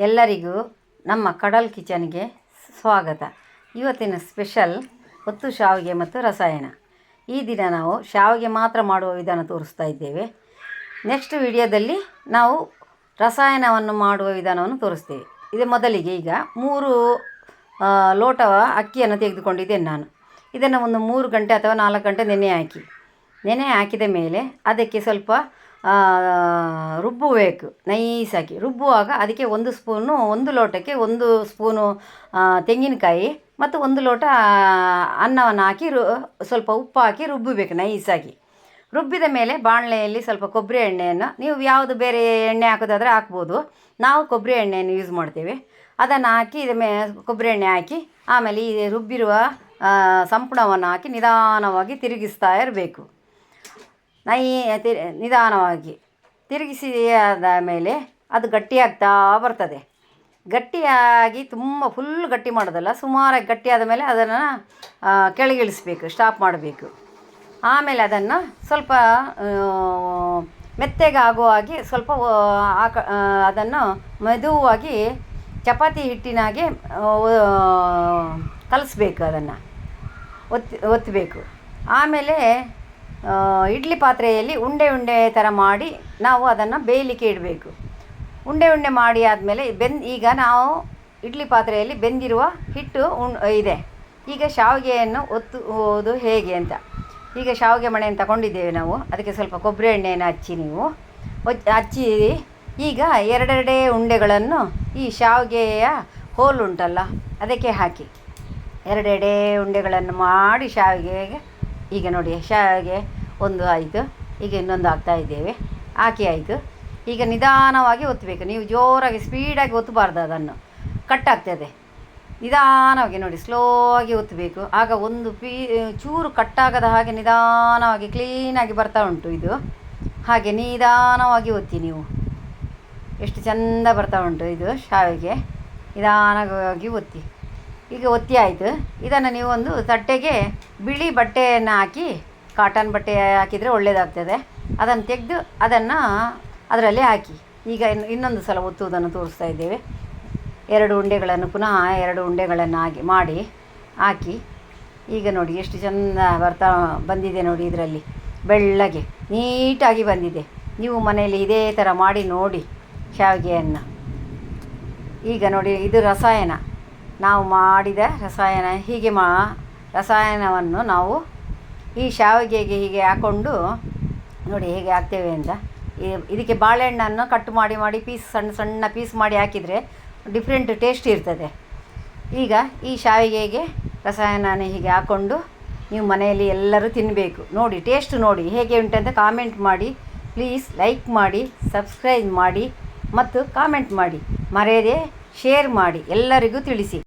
ಎಲ್ಲರಿಗೂ ನಮ್ಮ ಕಡಲ್ ಕಿಚನ್ಗೆ ಸ್ವಾಗತ. ಇವತ್ತಿನ ಸ್ಪೆಷಲ್ ಒತ್ತು ಶಾವಿಗೆ ಮತ್ತು ರಸಾಯನ. ಈ ದಿನ ನಾವು ಶಾವಿಗೆ ಮಾತ್ರ ಮಾಡುವ ವಿಧಾನ ತೋರಿಸ್ತಾ ಇದ್ದೇವೆ. ನೆಕ್ಸ್ಟ್ ವಿಡಿಯೋದಲ್ಲಿ ನಾವು ರಸಾಯನವನ್ನು ಮಾಡುವ ವಿಧಾನವನ್ನು ತೋರಿಸ್ತೇವೆ. ಇದು ಮೊದಲಿಗೆ ಈಗ 3 ಲೋಟ ಅಕ್ಕಿಯನ್ನು ತೆಗೆದುಕೊಂಡಿದ್ದೇನೆ ನಾನು. ಇದನ್ನು ಒಂದು 3 ಗಂಟೆ ಅಥವಾ 4 ಗಂಟೆ ನೆನೆ ಹಾಕಿದ ಮೇಲೆ ಅದಕ್ಕೆ ಸ್ವಲ್ಪ ರುಬ್ಬಬೇಕು. ನೈಸಾಗಿ ರುಬ್ಬುವಾಗ ಅದಕ್ಕೆ 1 ಲೋಟಕ್ಕೆ 1 ಸ್ಪೂನು ತೆಂಗಿನಕಾಯಿ ಮತ್ತು 1 ಲೋಟ ಅನ್ನವನ್ನು ಹಾಕಿ ಸ್ವಲ್ಪ ಉಪ್ಪು ಹಾಕಿ ರುಬ್ಬಬೇಕು ನೈಸಾಗಿ. ರುಬ್ಬಿದ ಮೇಲೆ ಬಾಣಲೆಯಲ್ಲಿ ಸ್ವಲ್ಪ ಕೊಬ್ಬರಿ ಎಣ್ಣೆಯನ್ನು, ನೀವು ಯಾವುದು ಬೇರೆ ಎಣ್ಣೆ ಹಾಕೋದಾದರೆ ಹಾಕ್ಬೋದು, ನಾವು ಕೊಬ್ಬರಿ ಎಣ್ಣೆಯನ್ನು ಯೂಸ್ ಮಾಡ್ತೇವೆ. ಅದನ್ನು ಹಾಕಿ ಕೊಬ್ಬರಿ ಎಣ್ಣೆ ಹಾಕಿ ಆಮೇಲೆ ಈ ರುಬ್ಬಿರುವ ಸಂಪುಣವನ್ನು ಹಾಕಿ ನಿಧಾನವಾಗಿ ತಿರುಗಿಸ್ತಾ ಇರಬೇಕು. ನಿಧಾನವಾಗಿ ತಿರುಗಿಸಿದ ಮೇಲೆ ಅದು ಗಟ್ಟಿಯಾಗ್ತಾ ಬರ್ತದೆ. ಗಟ್ಟಿಯಾಗಿ ತುಂಬ ಫುಲ್ ಗಟ್ಟಿ ಮಾಡೋದಲ್ಲ, ಸುಮಾರಾಗಿ ಗಟ್ಟಿಯಾದ ಮೇಲೆ ಅದನ್ನು ಕೆಳಗಿಳಿಸ್ಬೇಕು, ಸ್ಟಾಪ್ ಮಾಡಬೇಕು. ಆಮೇಲೆ ಅದನ್ನು ಸ್ವಲ್ಪ ಮೆತ್ತಗೆ ಆಗುವ ಹಾಗೆ ಸ್ವಲ್ಪ ಅದನ್ನು ಮೆದುವಾಗಿ ಚಪಾತಿ ಹಿಟ್ಟಿನಾಗೆ ಕಲಿಸ್ಬೇಕು. ಅದನ್ನು ಒತ್ತಬೇಕು. ಆಮೇಲೆ ಇಡ್ಲಿ ಪಾತ್ರೆಯಲ್ಲಿ ಉಂಡೆ ಥರ ಮಾಡಿ ನಾವು ಅದನ್ನು ಬೇಯಲಿಕ್ಕೆ ಇಡಬೇಕು. ಉಂಡೆ ಮಾಡಿ ಆದಮೇಲೆ ಈಗ ನಾವು ಇಡ್ಲಿ ಪಾತ್ರೆಯಲ್ಲಿ ಬೆಂದಿರುವ ಹಿಟ್ಟು ಇದೆ. ಈಗ ಶಾವಿಗೆಯನ್ನು ಒತ್ತುವುದು ಹೇಗೆ ಅಂತ. ಈಗ ಶಾವಿಗೆ ಮಣೆಯನ್ನು ತಗೊಂಡಿದ್ದೇವೆ ನಾವು. ಅದಕ್ಕೆ ಸ್ವಲ್ಪ ಕೊಬ್ಬರಿ ಎಣ್ಣೆಯನ್ನು ಹಚ್ಚಿ ಈಗ ಎರಡೆರಡೇ ಉಂಡೆಗಳನ್ನು ಈ ಶಾವಿಗೆಯ ಹೋಲ್ ಉಂಟಲ್ಲ ಅದಕ್ಕೆ ಹಾಕಿ ಎರಡೆರಡೇ ಉಂಡೆಗಳನ್ನು ಮಾಡಿ ಶಾವಿಗೆಗೆ, ಈಗ ನೋಡಿ ಶಾವಿಗೆ ಒಂದು ಆಯಿತು, ಈಗ ಇನ್ನೊಂದು ಹಾಕ್ತಾಯಿದ್ದೇವೆ. ಹಾಕಿ ಆಯಿತು. ಈಗ ನಿಧಾನವಾಗಿ ಒತ್ತಬೇಕು. ನೀವು ಜೋರಾಗಿ ಸ್ಪೀಡಾಗಿ ಒತ್ತಬಾರ್ದು, ಅದನ್ನು ಕಟ್ಟಾಗ್ತದೆ. ನಿಧಾನವಾಗಿ ನೋಡಿ, ಸ್ಲೋ ಆಗಿ ಒತ್ತಬೇಕು. ಆಗ ಒಂದು ಚೂರು ಕಟ್ಟಾಗದ ಹಾಗೆ ನಿಧಾನವಾಗಿ ಕ್ಲೀನಾಗಿ ಬರ್ತಾ ಉಂಟು ಇದು. ಹಾಗೆ ನಿಧಾನವಾಗಿ ಒತ್ತಿ ನೀವು. ಎಷ್ಟು ಚೆಂದ ಬರ್ತಾ ಉಂಟು ಇದು ಶಾವಿಗೆ. ನಿಧಾನವಾಗಿ ಒತ್ತಿ. ಈಗ ಒತ್ತಿ ಆಯಿತು. ಇದನ್ನು ನೀವು ಒಂದು ತಟ್ಟೆಗೆ ಬಿಳಿ ಬಟ್ಟೆಯನ್ನು ಹಾಕಿ, ಕಾಟನ್ ಬಟ್ಟೆ ಹಾಕಿದರೆ ಒಳ್ಳೆಯದಾಗ್ತದೆ. ಅದನ್ನು ತೆಗೆದು ಅದನ್ನು ಅದರಲ್ಲಿ ಹಾಕಿ ಈಗ ಇನ್ನೊಂದು ಸಲ ಒತ್ತುವುದನ್ನು ತೋರಿಸ್ತಾ ಇದ್ದೇವೆ. 2 ಉಂಡೆಗಳನ್ನು ಪುನಃ 2 ಉಂಡೆಗಳನ್ನು ಹಾಕಿ ಈಗ ನೋಡಿ ಎಷ್ಟು ಚೆಂದ ಬಂದಿದೆ ನೋಡಿ. ಇದರಲ್ಲಿ ಬೆಳ್ಳಗೆ ನೀಟಾಗಿ ಬಂದಿದೆ. ನೀವು ಮನೆಯಲ್ಲಿ ಇದೇ ಥರ ಮಾಡಿ ನೋಡಿ ಶಾವಿಗೆಯನ್ನು. ಈಗ ನೋಡಿ, ಇದು ರಸಾಯನ, ನಾವು ಮಾಡಿದ ರಸಾಯನ. ಹೀಗೆ ರಸಾಯನವನ್ನು ನಾವು ಈ ಶಾವಿಗೆಗೆ ಹೀಗೆ ಹಾಕ್ಕೊಂಡು ನೋಡಿ ಹೇಗೆ ಹಾಕ್ತೇವೆ ಅಂತ. ಇದಕ್ಕೆ ಬಾಳೆಹಣ್ಣನ್ನು ಕಟ್ ಮಾಡಿ ಪೀಸ್ ಸಣ್ಣ ಪೀಸ್ ಮಾಡಿ ಹಾಕಿದರೆ ಡಿಫ್ರೆಂಟ್ ಟೇಸ್ಟ್ ಇರ್ತದೆ. ಈಗ ಈ ಶಾವಿಗೆಗೆ ರಸಾಯನ ಹೀಗೆ ಹಾಕ್ಕೊಂಡು ನೀವು ಮನೆಯಲ್ಲಿ ಎಲ್ಲರೂ ತಿನ್ನಬೇಕು. ನೋಡಿ, ಟೇಸ್ಟ್ ನೋಡಿ ಹೇಗೆ ಉಂಟಂತ ಕಾಮೆಂಟ್ ಮಾಡಿ. ಪ್ಲೀಸ್ ಲೈಕ್ ಮಾಡಿ, ಸಬ್ಸ್ಕ್ರೈಬ್ ಮಾಡಿ ಮತ್ತು ಕಾಮೆಂಟ್ ಮಾಡಿ. ಮರೆಯದೆ ಶೇರ್ ಮಾಡಿ, ಎಲ್ಲರಿಗೂ ತಿಳಿಸಿ.